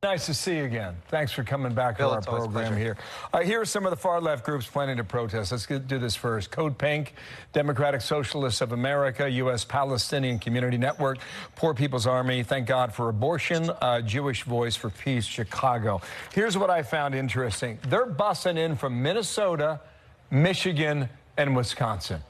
Nice to see you again. Thanks for coming back Bill, to our program here. Here are some of the far-left groups planning to protest. Let's do this first. Code Pink, Democratic Socialists of America, U.S. Palestinian Community Network, Poor People's Army, Thank God for Abortion, Jewish Voice for Peace, Chicago. Here's what I found interesting. They're bussing in from Minnesota, Michigan, and Wisconsin.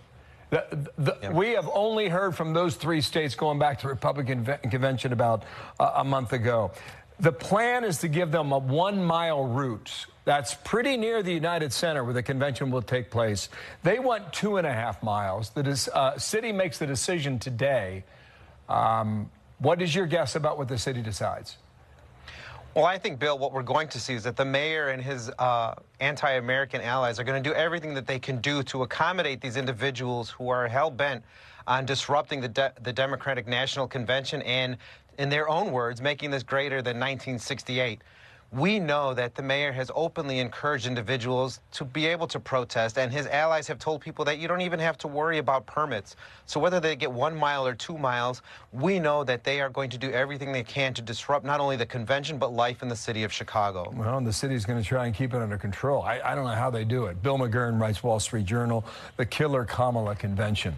We have only heard from those three states going back to the Republican convention about a month ago. The plan is to give them a 1-mile route. That's pretty near the United Center where the convention will take place. They want 2.5 miles. The city makes the decision today. What is your guess about what the city decides? Well, I think, Bill, what we're going to see is that the mayor and his anti-American allies are going to do everything that they can do to accommodate these individuals who are hell-bent on disrupting the Democratic National Convention and, in their own words, making this greater than 1968. We know that the mayor has openly encouraged individuals to be able to protest, and his allies have told people that you don't even have to worry about permits. So whether they get 1 mile or 2 miles, we know that they are going to do everything they can to disrupt not only the convention, but life in the city of Chicago. Well, the city's going to try and keep it under control. I don't know how they do it. Bill McGurn writes Wall Street Journal, the Killer Kamala Convention.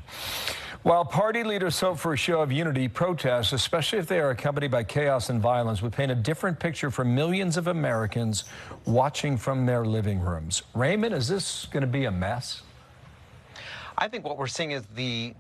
While party leaders hope for a show of unity, protests, especially if they are accompanied by chaos and violence, would paint a different picture for millions of Americans watching from their living rooms. Raymond, is this going to be a mess? I think what we're seeing is the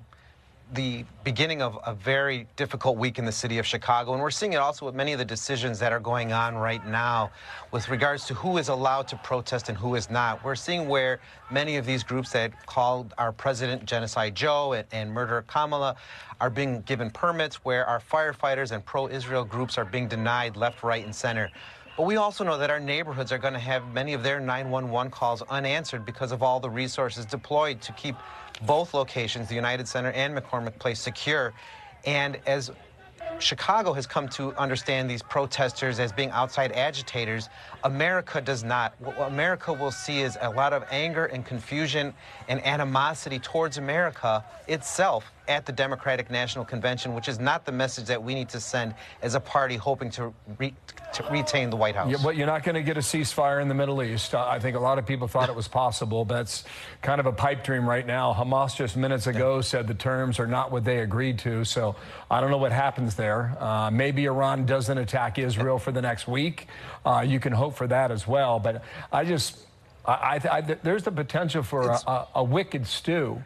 beginning of a very difficult week in the city of Chicago, and we're seeing it also with many of the decisions that are going on right now with regards to who is allowed to protest and who is not. We're seeing where many of these groups that called our president Genocide Joe and Murder Kamala are being given permits, where our firefighters and pro-Israel groups are being denied left, right, and center. But we also know that our neighborhoods are going to have many of their 911 calls unanswered because of all the resources deployed to keep both locations, the United Center and McCormick Place, secure. And as Chicago has come to understand these protesters as being outside agitators, America does not. What America will see is a lot of anger and confusion and animosity towards America itself at the Democratic National Convention, which is not the message that we need to send as a party hoping to retain the White House. Yeah, but you're not going to get a ceasefire in the Middle East. I think a lot of people thought it was possible, but it's kind of a pipe dream right now. Hamas just minutes ago said the terms are not what they agreed to, so I don't know what happens there. Maybe Iran doesn't attack Israel for the next week. You can hope for that as well, but there's the potential for a wicked stew.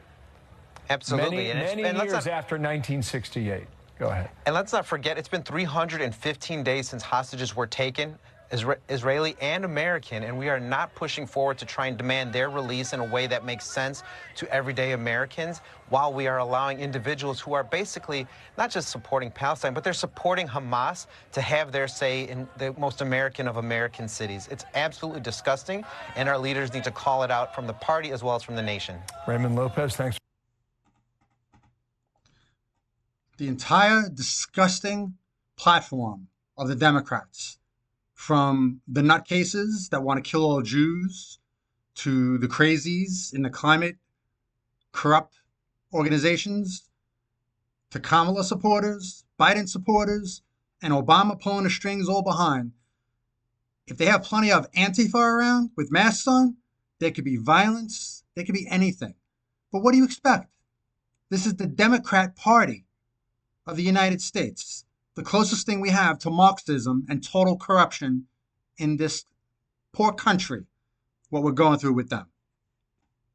Absolutely. Many years after 1968. Go ahead. And let's not forget, it's been 315 days since hostages were taken, Israeli and American, and we are not pushing forward to try and demand their release in a way that makes sense to everyday Americans, while we are allowing individuals who are basically not just supporting Palestine, but they're supporting Hamas to have their say in the most American of American cities. It's absolutely disgusting, and our leaders need to call it out from the party as well as from the nation. Raymond Lopez, thanks. The entire disgusting platform of the Democrats, from the nutcases that want to kill all Jews to the crazies in the climate corrupt organizations to Kamala supporters, Biden supporters, and Obama pulling the strings all behind. If they have plenty of Antifa around with masks on, there could be violence, there could be anything. But what do you expect? This is the Democrat Party of the United States, the closest thing we have to Marxism and total corruption in this poor country, what we're going through with them.